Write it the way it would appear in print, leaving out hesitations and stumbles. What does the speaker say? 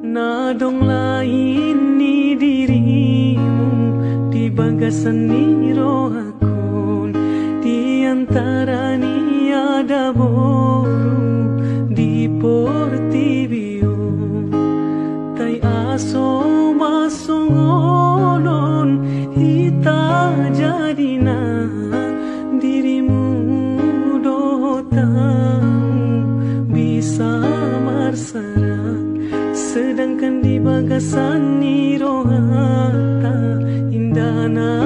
Nadong lain ni dirimu di bagasan ni roh aku, di antara ni ada boru di portibio. Tai aso masongonon hita jadina dirimu dotang bisa marsarak, sedangkan di bagasan ni rohata indana